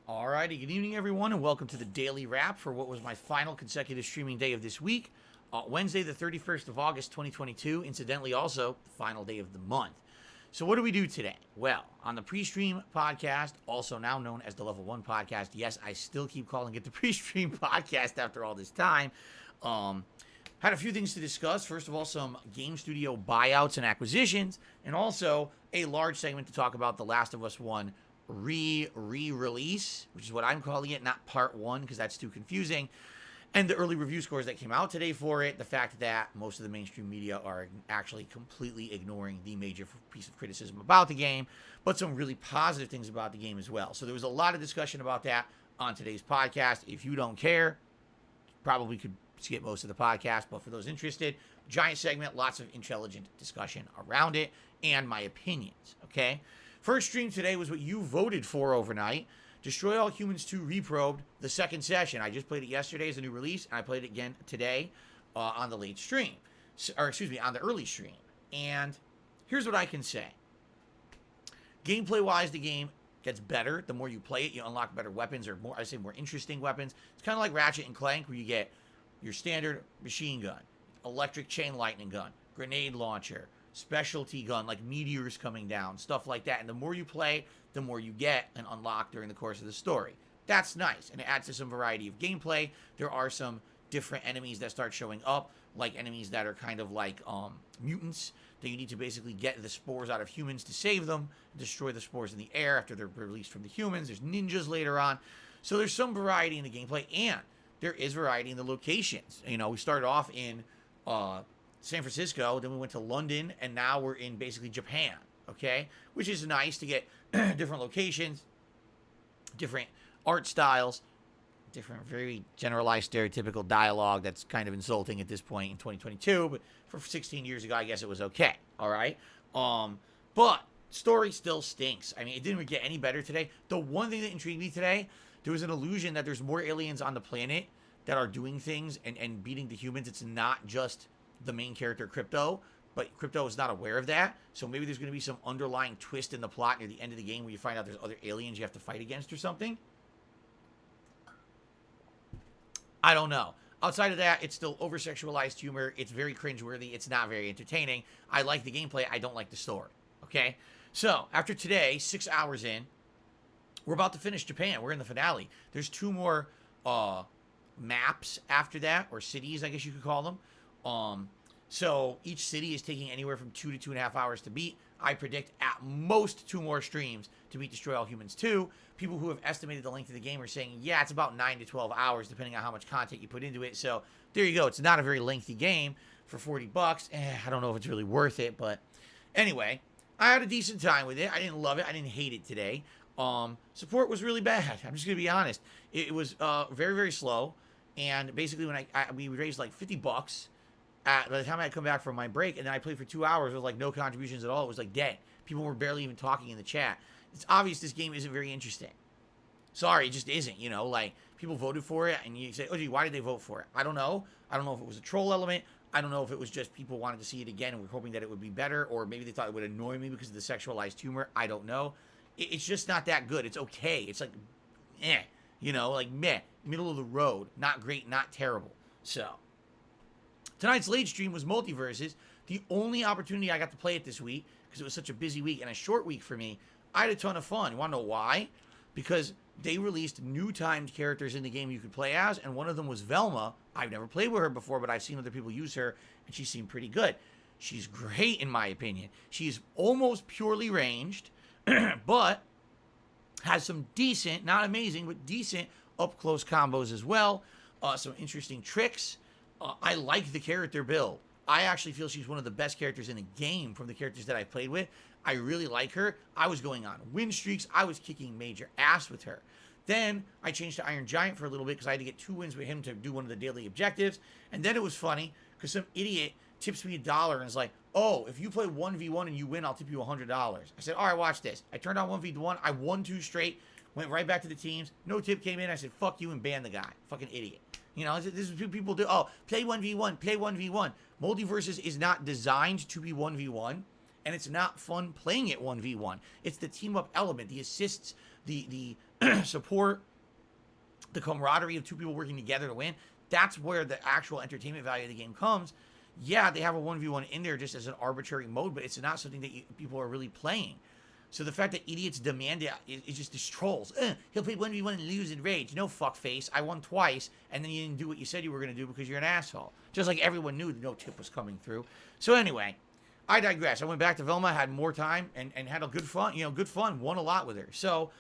Alrighty, good evening everyone, and welcome to the Daily Wrap for what was my final consecutive streaming day of this week, Wednesday the 31st of August 2022, incidentally also the final day of the month. So what do we do today? Well, on the pre-stream podcast, also now known as the Level 1 podcast, yes, I still keep calling it the pre-stream podcast after all this time, had a few things to discuss. First of all, some game studio buyouts and acquisitions, and also a large segment to talk about The Last of Us 1 re-release, which is what I'm calling it, not part 1 because that's too confusing, and the early review scores that came out today for it, the fact that most of the mainstream media are actually completely ignoring the major piece of criticism about the game, but some really positive things about the game as well. So there was a lot of discussion about that on today's podcast. If you don't care, probably could skip most of the podcast, but for those interested, giant segment, lots of intelligent discussion around it, and my opinions, okay? First stream today was what you voted for overnight. Destroy All Humans 2 Reprobed, the second session. I just played it yesterday as a new release, and I played it again today on the late stream. On the early stream. And here's what I can say. Gameplay-wise, the game gets better. The more you play it, you unlock better weapons, or more interesting weapons. It's kind of like Ratchet and Clank, where you get your standard machine gun, electric chain lightning gun, grenade launcher, specialty gun like meteors coming down, stuff like that. And the more you play, the more you get and unlock during the course of the story. That's nice, and it adds to some variety of gameplay. There are some different enemies that start showing up, like enemies that are kind of like mutants, that you need to basically get the spores out of humans to save them, destroy the spores in the air after they're released from the humans. There's ninjas later on. So there's some variety in the gameplay, and there is variety in the locations. You know, we started off in San Francisco, then we went to London, and now we're in basically Japan, okay? Which is nice to get different locations, different art styles, different very generalized stereotypical dialogue that's kind of insulting at this point in 2022, but for 16 years ago, I guess it was okay, all right? But story still stinks. I mean, it didn't get any better today. The one thing that intrigued me today, there was an illusion that there's more aliens on the planet that are doing things and beating the humans. It's not just the main character, Crypto, but Crypto is not aware of that. So maybe there's going to be some underlying twist in the plot near the end of the game where you find out there's other aliens you have to fight against or something. I don't know. Outside of that, it's still over-sexualized humor. It's very cringeworthy. It's not very entertaining. I like the gameplay. I don't like the story. Okay? So, after today, 6 hours in, we're about to finish Japan. We're in the finale. There's 2 more maps after that, or cities, I guess you could call them. So each city is taking anywhere from 2 to 2.5 hours to beat. I predict at most 2 more streams to beat Destroy All Humans 2. People who have estimated the length of the game are saying, yeah, it's about 9 to 12 hours, depending on how much content you put into it. So there you go. It's not a very lengthy game for $40. I don't know if it's really worth it, but anyway, I had a decent time with it. I didn't love it. I didn't hate it today. Support was really bad. I'm just going to be honest. It was very, very slow. And basically, when we raised like $50, by the time I come back from my break, and then I played for 2 hours with like no contributions at all, it was like dead. People were barely even talking in the chat. It's obvious this game isn't very interesting. Sorry, it just isn't, you know, like people voted for it, and you say, oh gee, why did they vote for it? I don't know. I don't know if it was a troll element. I don't know if it was just people wanted to see it again and were hoping that it would be better, or maybe they thought it would annoy me because of the sexualized humor. I don't know. It's just not that good. It's okay. It's like, you know, like meh, middle of the road. Not great, not terrible. So tonight's late stream was Multiverses. The only opportunity I got to play it this week, because it was such a busy week and a short week for me. I had a ton of fun. You want to know why? Because they released new timed characters in the game you could play as, and one of them was Velma. I've never played with her before, but I've seen other people use her, and she seemed pretty good. She's great, in my opinion. She's almost purely ranged, but has some decent, not amazing, but decent up-close combos as well. Some interesting tricks. I like the character build. I actually feel she's one of the best characters in the game from the characters that I've played with. I really like her. I was going on win streaks. I was kicking major ass with her. Then I changed to Iron Giant for a little bit because I had to get 2 wins with him to do one of the daily objectives. And then it was funny because some idiot tips me $1 and is like, oh, if you play 1v1 and you win, I'll tip you $100. I said, all right, watch this. I turned on 1v1. I won 2 straight. Went right back to the teams. No tip came in. I said, fuck you, and banned the guy. Fucking idiot. You know, this is what people do. Oh, play 1v1, play 1v1. Multiverses is not designed to be 1v1, and it's not fun playing it 1v1. It's the team-up element, the assists, the support, the camaraderie of two people working together to win. That's where the actual entertainment value of the game comes. Yeah, they have a 1v1 in there just as an arbitrary mode, but it's not something that people are really playing. So the fact that idiots demand it is just this trolls. He'll play 1v1 and lose in rage. No, fuckface. I won twice, and then you didn't do what you said you were going to do because you're an asshole. Just like everyone knew the no tip was coming through. So anyway, I digress. I went back to Velma, had more time, and had a good fun. Good fun. Won a lot with her. So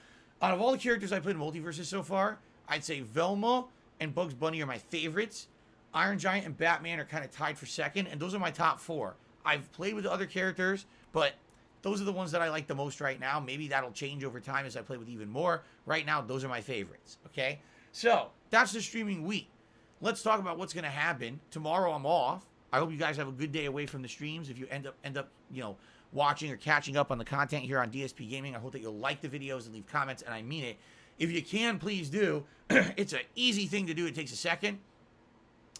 out of all the characters I played in Multiverses so far, I'd say Velma and Bugs Bunny are my favorites. Iron Giant and Batman are kind of tied for second, and those are my top 4. I've played with other characters, but those are the ones that I like the most right now. Maybe that'll change over time as I play with even more. Right now, those are my favorites, okay? So, that's the streaming week. Let's talk about what's going to happen. Tomorrow, I'm off. I hope you guys have a good day away from the streams. If you end up, watching or catching up on the content here on DSPGaming, I hope that you'll like the videos and leave comments, and I mean it. If you can, please do. It's an easy thing to do. It takes a second.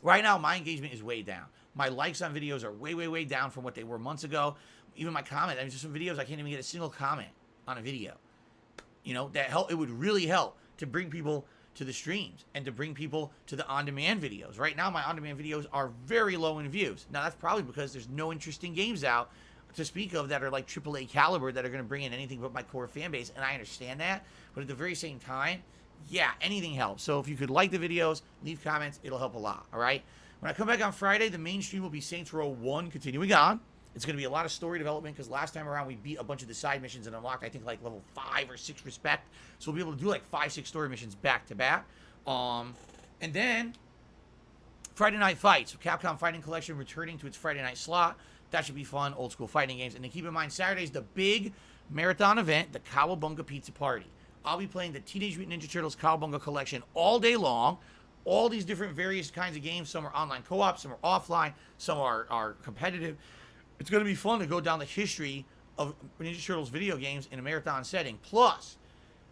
Right now, my engagement is way down. My likes on videos are way, way, way down from what they were months ago. Even my comment, just some videos, I can't even get a single comment on a video. It would really help to bring people to the streams and to bring people to the on-demand videos. Right now, my on-demand videos are very low in views. Now, that's probably because there's no interesting games out to speak of that are like AAA caliber that are going to bring in anything but my core fan base, and I understand that. But at the very same time, yeah, anything helps. So if you could like the videos, leave comments, it'll help a lot, all right? When I come back on Friday, the main stream will be Saints Row 1 continuing on. It's going to be a lot of story development because last time around we beat a bunch of the side missions and unlocked, I think, like level 5 or 6 respect. So we'll be able to do like 5, 6 story missions back to back. And then Friday Night Fights. Capcom Fighting Collection returning to its Friday night slot. That should be fun. Old school fighting games. And then keep in mind, Saturday's the big marathon event, the Cowabunga Pizza Party. I'll be playing the Teenage Mutant Ninja Turtles Cowabunga Collection all day long. All these different various kinds of games. Some are online co-op, some are offline, some are competitive. It's going to be fun to go down the history of Ninja Turtles video games in a marathon setting. Plus,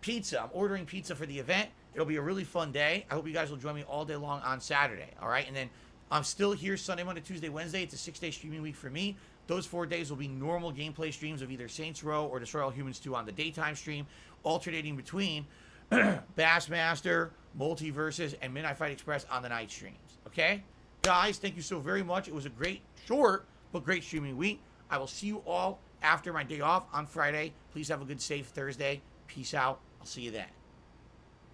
pizza. I'm ordering pizza for the event. It'll be a really fun day. I hope you guys will join me all day long on Saturday. All right? And then I'm still here Sunday, Monday, Tuesday, Wednesday. It's a 6-day streaming week for me. Those 4 days will be normal gameplay streams of either Saints Row or Destroy All Humans 2 on the daytime stream, alternating between Bassmaster, Multiverses, and Midnight Fight Express on the night streams. Okay? Guys, thank you so very much. It was a great, short, but great streaming week. I will see you all after my day off on Friday. Please have a good, safe Thursday. Peace out. I'll see you then.